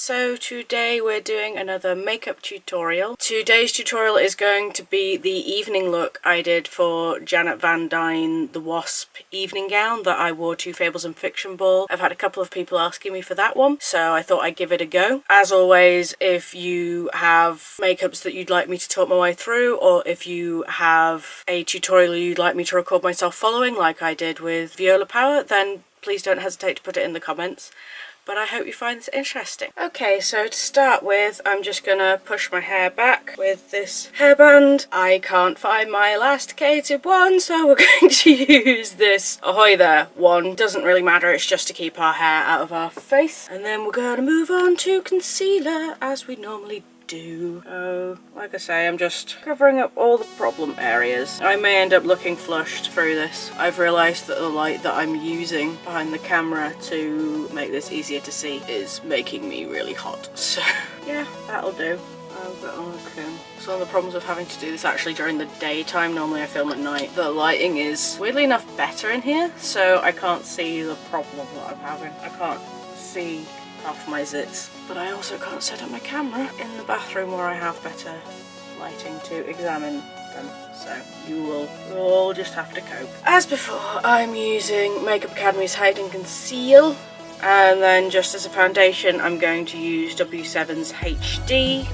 So today we're doing another makeup tutorial. Today's tutorial is going to be the evening look I did for Janet Van Dyne, the Wasp evening gown that I wore to Fables and Fiction ball. I've had a couple of people asking me for that one, so I thought I'd give it a go. As always, if you have makeups that you'd like me to talk my way through, or if you have a tutorial you'd like me to record myself following, like I did with Viola Power, then please don't hesitate to put it in the comments. But I hope you find this interesting. Okay, so to start with, I'm just gonna push my hair back with this hairband. I can't find my elasticated one, so we're going to use this Ahoy There one. Doesn't really matter, it's just to keep our hair out of our face. And then we're gonna move on to concealer, as we normally do. So, like I say, I'm just covering up all the problem areas. I may end up looking flushed through this. I've realised that the light that I'm using behind the camera to make this easier to see is making me really hot. So, yeah, that'll do. So one of the problems of having to do this actually during the daytime, normally I film at night, the lighting is weirdly enough better in here, so I can't see the problem that I'm having. I can't see half my zits, but I also can't set up my camera in the bathroom where I have better lighting to examine them, so you will all just have to cope. As before, I'm using Makeup Academy's Hide and Conceal, and then just as a foundation I'm going to use W7's HD.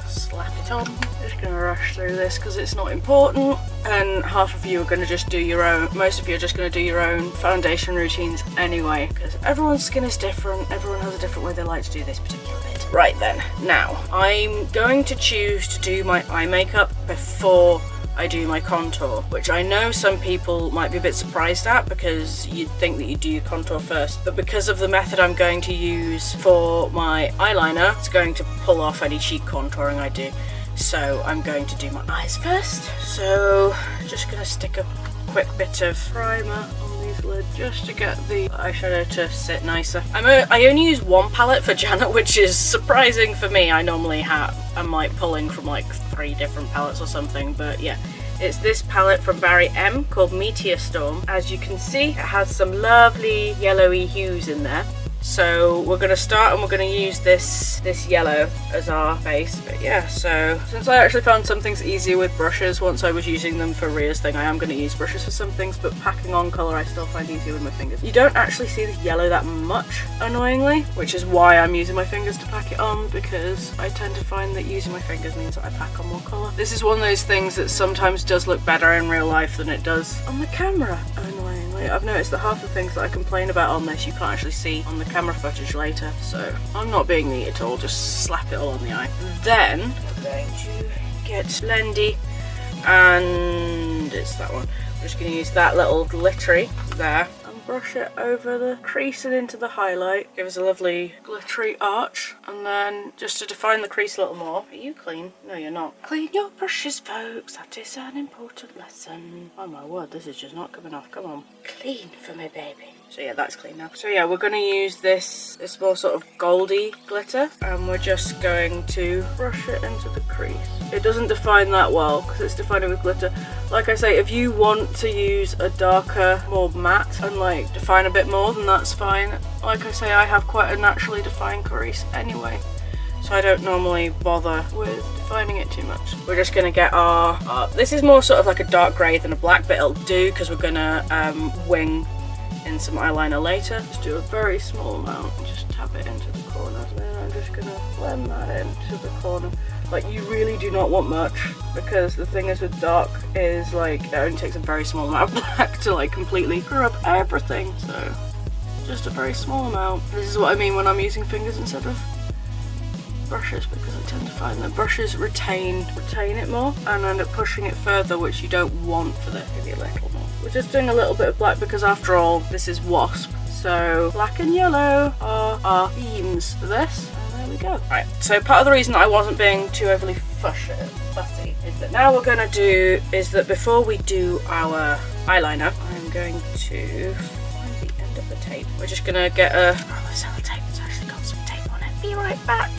Just slap it on. Just gonna rush through this because it's not important, and half of you are going to just do your own, most of you are just going to do your own foundation routines anyway, because everyone's skin is different, everyone has a different way they like to do this particular bit. Right then, now I'm going to choose to do my eye makeup before I do my contour, which I know some people might be a bit surprised at because you'd think that you do your contour first, but because of the method I'm going to use for my eyeliner, it's going to pull off any cheek contouring I do. So I'm going to do my eyes first. So just gonna stick a quick bit of primer on these lids just to get the eyeshadow to sit nicer. I only use one palette for Janet, which is surprising for me. I normally I'm like pulling from like 3 different palettes or something, but yeah. It's this palette from Barry M called Meteor Storm. As you can see, it has some lovely yellowy hues in there. So we're going to start and we're going to use this yellow as our base. But yeah, so since I actually found some things easier with brushes once I was using them for Ria's thing, I am going to use brushes for some things, but packing on colour I still find easier with my fingers. You don't actually see the yellow that much, annoyingly, which is why I'm using my fingers to pack it on, because I tend to find that using my fingers means that I pack on more colour. This is one of those things that sometimes does look better in real life than it does on the camera, annoyingly. I've noticed that half the things that I complain about on this you can't actually see on the camera footage later, so I'm not being neat at all, just slap it all on the eye. Then we're going to get Blendy, and it's that one. I'm just going to use that little glittery there and brush it over the crease and into the highlight. Give us a lovely glittery arch, and then just to define the crease a little more. Are you clean? No, you're not. Clean your brushes, folks. That is an important lesson. Oh my word, this is just not coming off. Come on. Clean for me, baby. So yeah, that's clean now. So yeah, we're going to use this more sort of goldy glitter, and we're just going to brush it into the crease. It doesn't define that well because it's defining with glitter. Like I say, if you want to use a darker, more matte and like define a bit more, then that's fine. Like I say, I have quite a naturally defined crease anyway, so I don't normally bother with defining it too much. We're just going to get our this is more sort of like a dark grey than a black, but it'll do because we're going to wing in some eyeliner later. Just do a very small amount and just tap it into the corner. And then I'm just going to blend that into the corner. Like, you really do not want much, because the thing is with dark is like it only takes a very small amount of black to like completely cover up everything. So just a very small amount. This is what I mean when I'm using fingers instead of brushes, because I tend to find that brushes retain it more and end up pushing it further, which you don't want for this. Maybe a little more. We're just doing a little bit of black because after all this is Wasp, so black and yellow are our themes for this. And there we go. Right, so part of the reason I wasn't being too overly fussy is that now we're going to do is that before we do our eyeliner, I'm going to find the end of the tape. We're just going to get a sellotape that's actually got some tape on it. Be right back.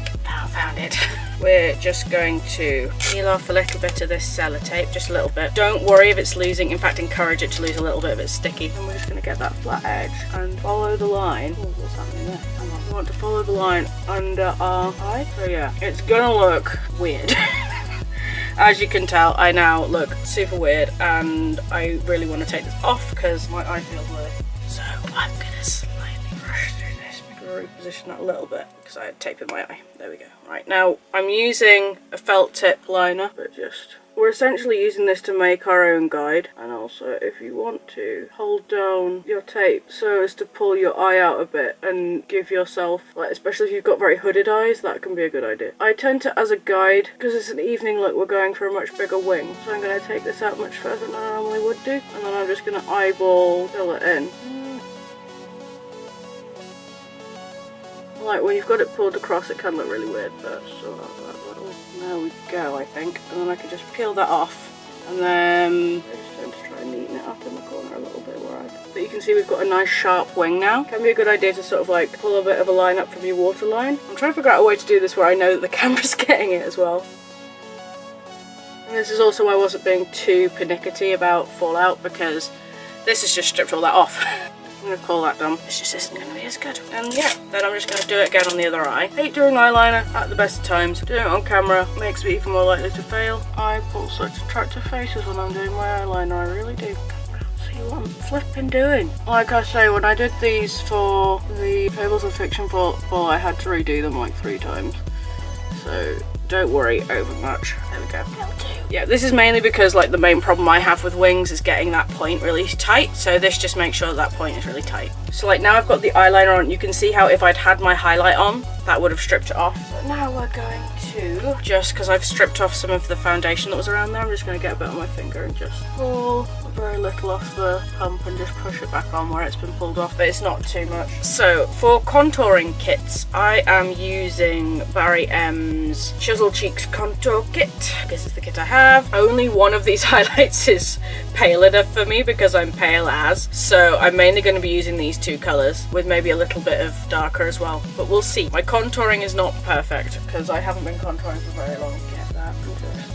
I found it. We're just going to peel off a little bit of this sellotape, just a little bit. Don't worry if it's losing, in fact encourage it to lose a little bit if it's sticky. And we're just going to get that flat edge and follow the line. Ooh, what's happening there? Hang on. We want to follow the line under our eye. So yeah, it's gonna look weird. As you can tell, I now look super weird and I really want to take this off because my eye feels weird. So I'm gonna slightly rush through this. I'm gonna reposition that a little bit because I had tape in my eye. There we go. Right, now I'm using a felt tip liner, but we're essentially using this to make our own guide. And also, if you want to, hold down your tape so as to pull your eye out a bit and give yourself, like, especially if you've got very hooded eyes, that can be a good idea. I tend to, as a guide, because it's an evening look, we're going for a much bigger wing, so I'm going to take this out much further than I normally would do, and then I'm just going to eyeball fill it in. Like, when you've got it pulled across, it can look really weird, but sort of that little. There we go, I think. And then I can just peel that off. And then I just tend to try and neaten it up in the corner a little bit where but you can see we've got a nice sharp wing now. Can be a good idea to sort of like pull a bit of a line up from your waterline. I'm trying to figure out a way to do this where I know that the camera's getting it as well. And this is also why I wasn't being too pernickety about fallout, because this has just stripped all that off. I'm going to call that done. This just isn't going to be as good. And yeah, then I'm just going to do it again on the other eye. Hate doing eyeliner at the best of times. Doing it on camera makes me even more likely to fail. I pull such attractive faces when I'm doing my eyeliner, I really do. See what I'm flipping doing. Like I say, when I did these for the Fables and Fiction ball, I had to redo them like 3 times. So don't worry over much. There we go. Yeah, this is mainly because like the main problem I have with wings is getting that point really tight, so this just makes sure that point is really tight. So like now I've got the eyeliner on, you can see how if I'd had my highlight on, that would have stripped it off. So now we're going to, just because I've stripped off some of the foundation that was around there, I'm just going to get a bit on my finger and just pull very little off the pump and just push it back on where it's been pulled off, but it's not too much. So for contouring kits, I am using Barry M's Chisel Cheeks Contour Kit. This is the kit I have. Only one of these highlights is pale enough for me because I'm pale as, so I'm mainly going to be using these 2 colours with maybe a little bit of darker as well, but we'll see. My contouring is not perfect because I haven't been contouring for very long. Get that and just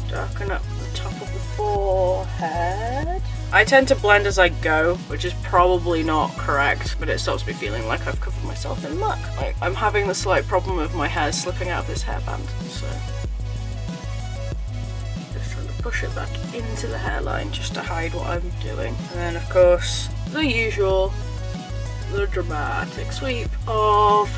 darken up the top of the forehead. I tend to blend as I go, which is probably not correct, but it stops me feeling like I've covered myself in muck. Like, I'm having the slight problem of my hair slipping out of this hairband, so just trying to push it back into the hairline just to hide what I'm doing. And then of course, the usual, the dramatic sweep of,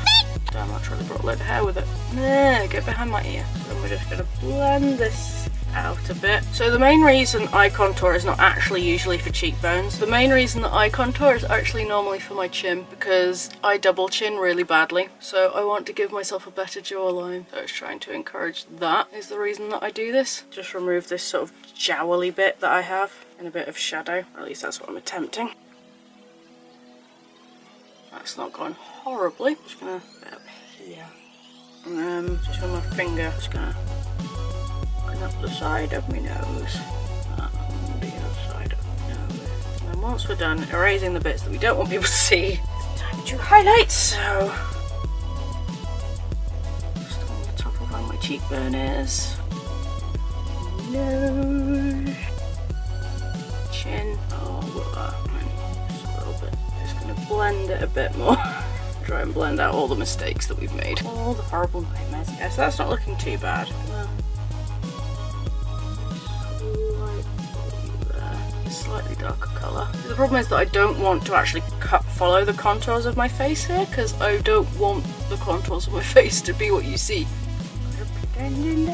damn, I really brought a load of hair with it. Nah, get behind my ear. So we're just gonna blend this out a bit. So the main reason eye contour is not actually usually for cheekbones. The main reason that eye contour is actually normally for my chin, because I double chin really badly. So I want to give myself a better jawline. So I was trying to encourage that is the reason that I do this. Just remove this sort of jowly bit that I have and a bit of shadow. At least that's what I'm attempting. That's not gone horribly. Just gonna put it up here. And then just with my finger, just gonna up the side of my nose and the other side of my nose. And then once we're done erasing the bits that we don't want people to see, it's time to highlight. So just on the top of where my cheekbone is, nose, chin, just a little bit. Just gonna blend it a bit more. Try and blend out all the mistakes that we've made, all the horrible nightmares. Yeah, so that's not looking too bad. Slightly darker colour. The problem is that I don't want to actually follow the contours of my face here, because I don't want the contours of my face to be what you see. And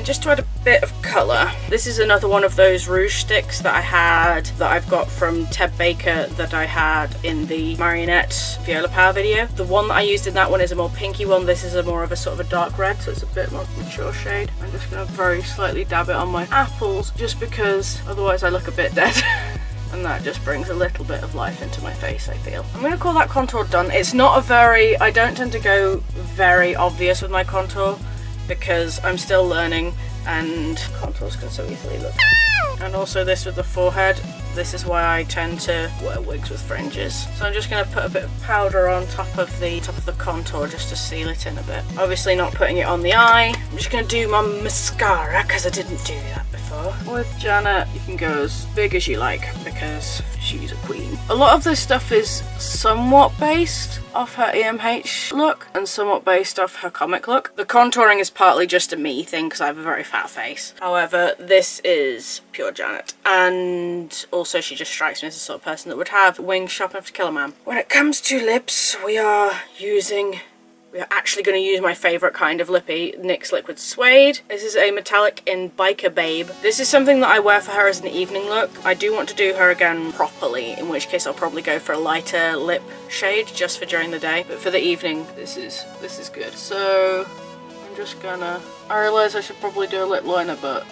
then just to add a bit of colour, this is another one of those rouge sticks that I had, that I've got from Ted Baker, that I had in the Marionette Viola Power video. The one that I used in that one is a more pinky one. This is a more of a sort of a dark red, so it's a bit more mature shade. I'm just going to very slightly dab it on my apples, just because otherwise I look a bit dead. And that just brings a little bit of life into my face, I feel. I'm going to call that contour done. It's not a very, I don't tend to go very obvious with my contour, because I'm still learning and contours can so easily look. And also this with the forehead, This is why I tend to wear wigs with fringes. So I'm just going to put a bit of powder on top of the contour just to seal it in a bit. Obviously not putting it on the eye. I'm just going to do my mascara because I didn't do that before. With Janet, you can go as big as you like because she's a queen. A lot of this stuff is somewhat based off her EMH look and somewhat based off her comic look. The contouring is partly just a me thing because I have a very fat face. However, this is pure Janet. And also she just strikes me as the sort of person that would have wings sharp enough to kill a man. When it comes to lips, we are actually going to use my favourite kind of lippy, NYX Liquid Suede. This is a metallic in Biker Babe. This is something that I wear for her as an evening look. I do want to do her again properly, in which case I'll probably go for a lighter lip shade just for during the day. But for the evening, this is good. So I'm just gonna... I realise I should probably do a lip liner, but...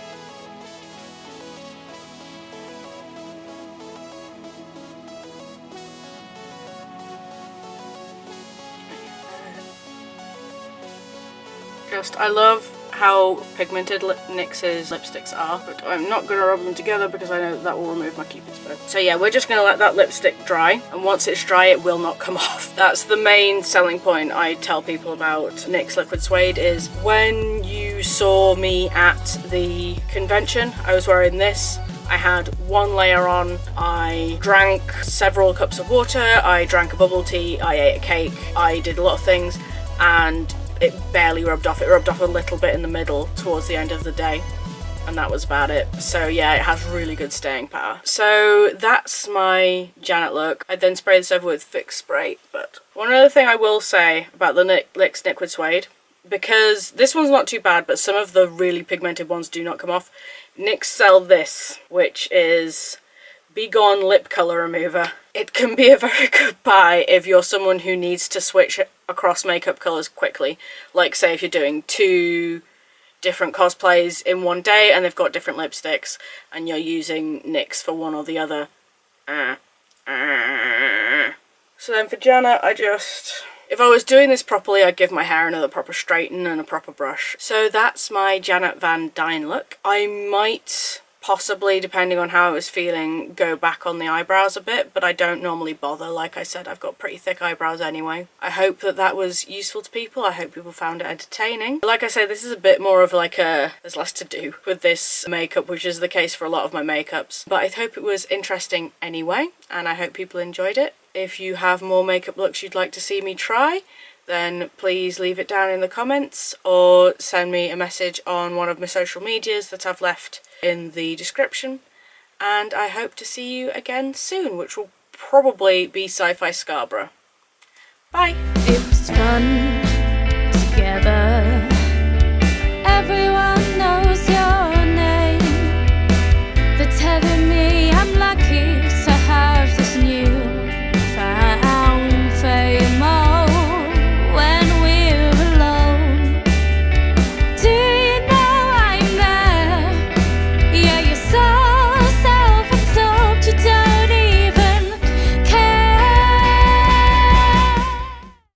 I love how pigmented NYX's lipsticks are, but I'm not going to rub them together because I know that will remove my cupid's bow. So yeah, we're just going to let that lipstick dry, and once it's dry it will not come off. That's the main selling point I tell people about NYX Liquid Suede is when you saw me at the convention, I was wearing this. I had one layer on, I drank several cups of water, I drank a bubble tea, I ate a cake, I did a lot of things, and it barely rubbed off. It rubbed off a little bit in the middle towards the end of the day, and that was about it. So yeah, it has really good staying power. So that's my Janet look. I then spray this over with Fix Spray. But one other thing I will say about the NYX Liquid Suede, because this one's not too bad, but some of the really pigmented ones do not come off. NYX sell this, which is Be Gone Lip Colour Remover. It can be a very good buy if you're someone who needs to switch across makeup colours quickly. Like say if you're doing 2 different cosplays in one day and they've got different lipsticks and you're using NYX for one or the other. So then for Janet, if I was doing this properly, I'd give my hair another proper straighten and a proper brush. So that's my Janet Van Dyne look. I might possibly, depending on how I was feeling, go back on the eyebrows a bit, but I don't normally bother. Like I said, I've got pretty thick eyebrows anyway. I hope that was useful to people. I hope people found it entertaining. Like I said, this is a bit more of like there's less to do with this makeup, which is the case for a lot of my makeups. But I hope it was interesting anyway, and I hope people enjoyed it. If you have more makeup looks you'd like to see me try, then please leave it down in the comments or send me a message on one of my social medias that I've left in the description. And I hope to see you again soon, which will probably be Sci-Fi Scarborough. Bye! It was fun.